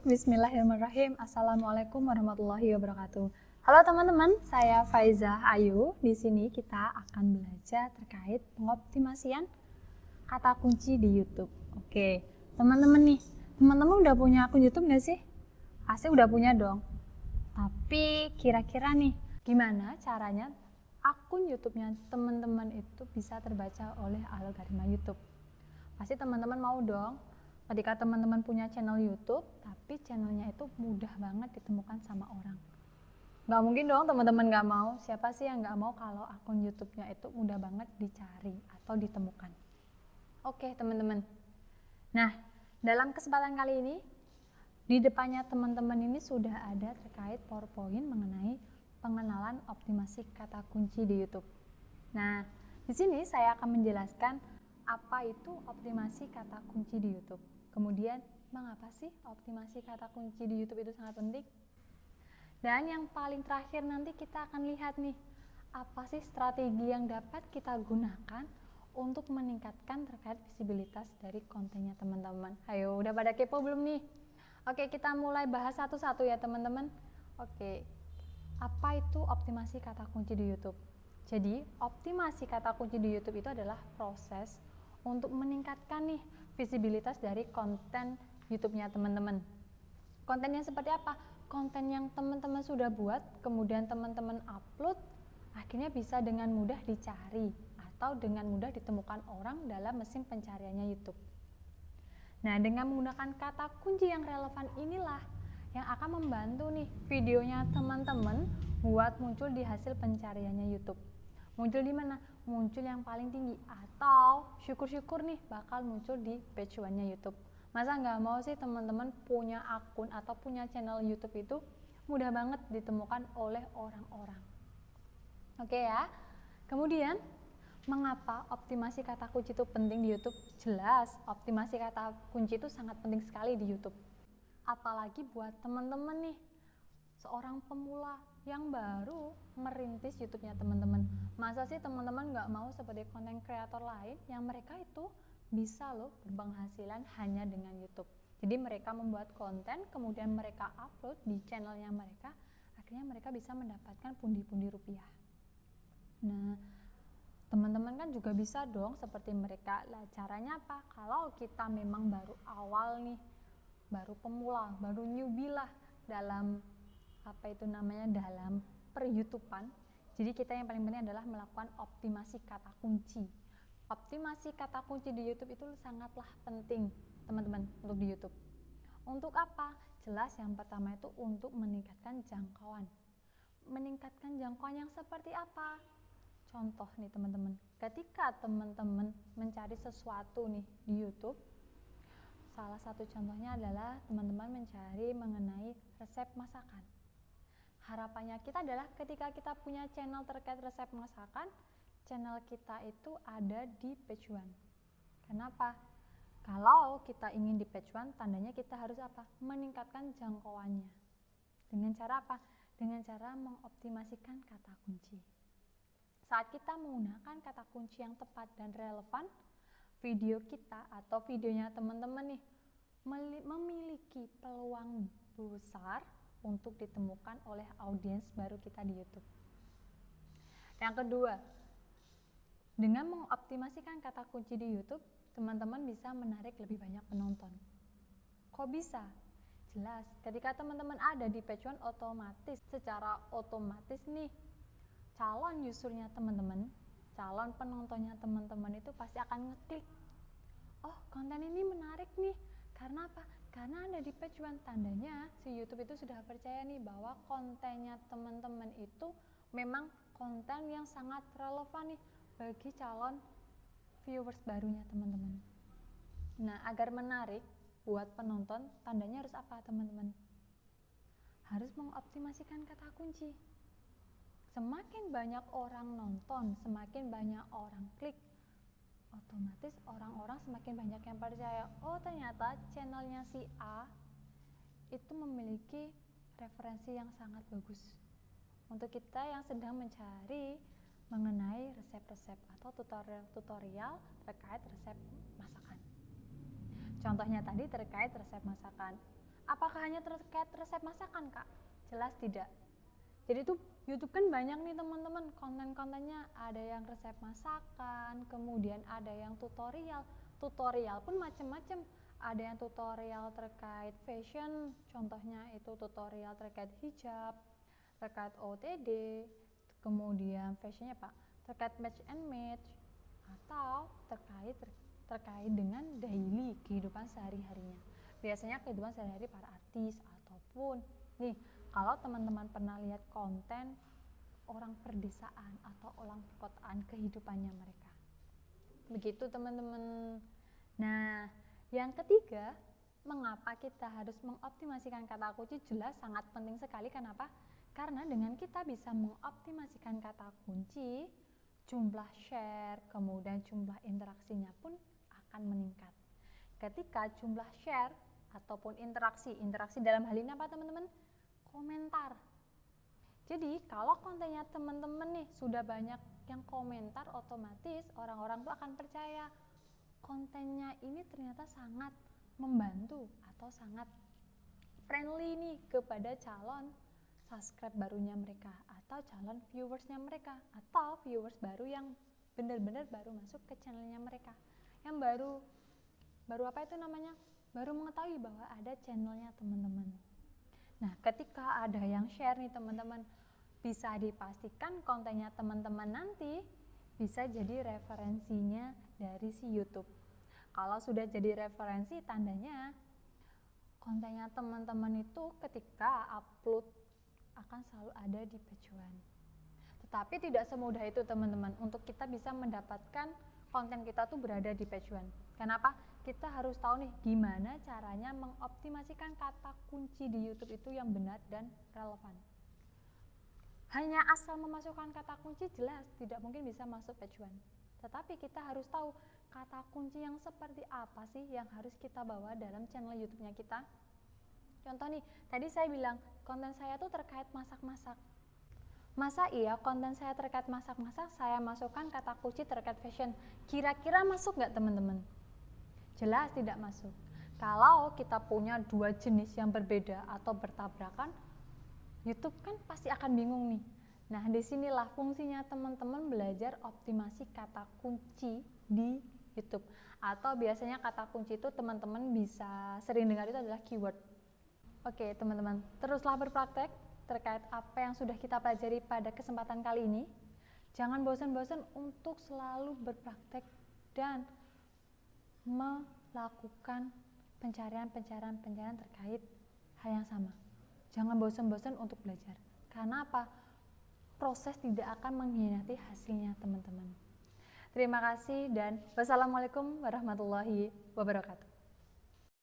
baik, bismillahirrahmanirrahim. Assalamualaikum warahmatullahi wabarakatuh. Halo teman-teman, saya Faiza Ayu. Di sini kita akan belajar terkait pengoptimasian kata kunci di YouTube. Oke, teman-teman nih, teman-teman udah punya akun YouTube nggak sih? Pasti udah punya dong. Tapi kira-kira nih, gimana caranya akun YouTube-nya teman-teman itu bisa terbaca oleh algoritma YouTube? Pasti teman-teman mau dong. Ketika teman-teman punya channel YouTube, tapi channelnya itu mudah banget ditemukan sama orang. Nggak mungkin dong teman-teman nggak mau. Siapa sih yang nggak mau kalau akun YouTube-nya itu mudah banget dicari atau ditemukan? Oke teman-teman. Nah, dalam kesempatan kali ini, di depannya teman-teman ini sudah ada terkait PowerPoint mengenai pengenalan optimasi kata kunci di YouTube. Nah, di sini saya akan menjelaskan apa itu optimasi kata kunci di YouTube. Kemudian, mengapa sih optimasi kata kunci di YouTube itu sangat penting? Dan yang paling terakhir nanti kita akan lihat nih, apa sih strategi yang dapat kita gunakan untuk meningkatkan terkait visibilitas dari kontennya teman-teman. Ayo, udah pada kepo belum nih? Oke, kita mulai bahas satu-satu ya teman-teman. Oke, apa itu optimasi kata kunci di YouTube? Jadi, optimasi kata kunci di YouTube itu adalah proses untuk meningkatkan nih visibilitas dari konten YouTube-nya teman-teman. Kontennya seperti apa? Konten yang teman-teman sudah buat, kemudian teman-teman upload, akhirnya bisa dengan mudah dicari atau dengan mudah ditemukan orang dalam mesin pencariannya YouTube. Nah, dengan menggunakan kata kunci yang relevan inilah yang akan membantu nih videonya teman-teman buat muncul di hasil pencariannya YouTube. Muncul di mana? Muncul yang paling tinggi atau syukur-syukur nih bakal muncul di page 1-nya YouTube. Masa nggak mau sih teman-teman punya akun atau punya channel YouTube itu mudah banget ditemukan oleh orang-orang. Oke ya. Kemudian, mengapa optimasi kata kunci itu penting di YouTube? Jelas, optimasi kata kunci itu sangat penting sekali di YouTube. Apalagi buat teman-teman nih, seorang pemula yang baru merintis YouTube-nya teman-teman. Masa sih teman-teman nggak mau seperti konten kreator lain yang mereka itu bisa loh berpenghasilan hanya dengan YouTube. Jadi mereka membuat konten, kemudian mereka upload di channelnya mereka, akhirnya mereka bisa mendapatkan pundi-pundi rupiah. Nah, teman-teman kan juga bisa dong seperti mereka. Lah, caranya apa? Kalau kita memang baru awal nih, baru pemula, baru newbie lah dalam dalam per-YouTubean. Jadi kita yang paling penting adalah melakukan optimasi kata kunci. Optimasi kata kunci di YouTube itu sangatlah penting, teman-teman, untuk di YouTube. Untuk apa? Jelas yang pertama itu untuk meningkatkan jangkauan. Meningkatkan jangkauan yang seperti apa? Contoh nih teman-teman, ketika teman-teman mencari sesuatu nih di YouTube, salah satu contohnya adalah teman-teman mencari mengenai resep masakan. Harapannya kita adalah ketika kita punya channel terkait resep masakan, channel kita itu ada di page 1. Kenapa? Kalau kita ingin di page 1, tandanya kita harus apa? Meningkatkan jangkauannya. Dengan cara apa? Dengan cara mengoptimasikan kata kunci. Saat kita menggunakan kata kunci yang tepat dan relevan, video kita atau videonya teman-teman nih memiliki peluang besar untuk ditemukan oleh audiens baru kita di YouTube. Yang kedua, dengan mengoptimasikan kata kunci di YouTube, teman-teman bisa menarik lebih banyak penonton. Kok bisa? Jelas, ketika teman-teman ada di page 1 secara otomatis nih, calon usernya teman-teman, calon penontonnya teman-teman itu pasti akan ngeklik. Oh, konten ini menarik nih. Karena apa? Karena ada di page 1, tandanya si YouTube itu sudah percaya nih bahwa kontennya teman-teman itu memang konten yang sangat relevan nih bagi calon viewers barunya teman-teman. Nah, agar menarik buat penonton, tandanya harus apa teman-teman? Harus mengoptimasikan kata kunci. Semakin banyak orang nonton, semakin banyak orang klik, otomatis orang-orang semakin banyak yang percaya, oh ternyata channelnya si A itu memiliki referensi yang sangat bagus untuk kita yang sedang mencari mengenai resep-resep atau tutorial terkait resep masakan. Contohnya tadi terkait resep masakan. Apakah hanya terkait resep masakan, Kak? Jelas tidak. Jadi tuh YouTube kan banyak nih teman-teman, konten-kontennya ada yang resep masakan, kemudian ada yang tutorial. Tutorial pun macam-macam. Ada yang tutorial terkait fashion, contohnya itu tutorial terkait hijab, terkait OTD, kemudian fashionnya Pak, terkait match and match, atau terkait dengan daily kehidupan sehari-harinya. Biasanya kehidupan sehari-hari para artis ataupun nih, kalau teman-teman pernah lihat konten orang perdesaan atau orang perkotaan kehidupannya mereka. Begitu teman-teman. Nah, yang ketiga, mengapa kita harus mengoptimasikan kata kunci? Jelas sangat penting sekali. Kenapa? Karena dengan kita bisa mengoptimasikan kata kunci, jumlah share, kemudian jumlah interaksinya pun akan meningkat. Ketika jumlah share ataupun interaksi dalam hal ini apa teman-teman? Komentar. Jadi kalau kontennya teman-teman nih sudah banyak yang komentar, otomatis orang-orang tuh akan percaya kontennya ini ternyata sangat membantu atau sangat friendly nih kepada calon subscribe barunya mereka atau calon viewersnya mereka atau viewers baru yang benar-benar baru masuk ke channelnya mereka, yang baru apa itu namanya, baru mengetahui bahwa ada channelnya teman-teman. Nah, ketika ada yang share nih teman-teman, bisa dipastikan kontennya teman-teman nanti bisa jadi referensinya dari si YouTube. Kalau sudah jadi referensi, tandanya kontennya teman-teman itu ketika upload akan selalu ada di page 1. Tetapi tidak semudah itu teman-teman untuk kita bisa mendapatkan konten kita tuh berada di page 1. Kenapa? Kita harus tahu nih gimana caranya mengoptimasikan kata kunci di YouTube itu yang benar dan relevan. Hanya asal memasukkan kata kunci jelas tidak mungkin bisa masuk page 1. Tetapi kita harus tahu kata kunci yang seperti apa sih yang harus kita bawa dalam channel YouTube-nya kita. Contoh nih, tadi saya bilang konten saya tuh terkait masak-masak. Masa iya konten saya terkait masak-masak saya masukkan kata kunci terkait fashion? Kira-kira masuk nggak teman-teman? Jelas tidak masuk. Kalau kita punya dua jenis yang berbeda atau bertabrakan, YouTube kan pasti akan bingung nih. Nah, disinilah fungsinya teman-teman belajar optimasi kata kunci di YouTube. Atau biasanya kata kunci itu teman-teman bisa sering dengar itu adalah keyword. Oke teman-teman, teruslah berpraktek terkait apa yang sudah kita pelajari pada kesempatan kali ini. Jangan bosan-bosan untuk selalu berpraktek dan melakukan pencarian terkait hal yang sama. Jangan bosan-bosan untuk belajar. Karena apa? Proses tidak akan mengkhianati hasilnya teman-teman. Terima kasih dan wassalamualaikum warahmatullahi wabarakatuh.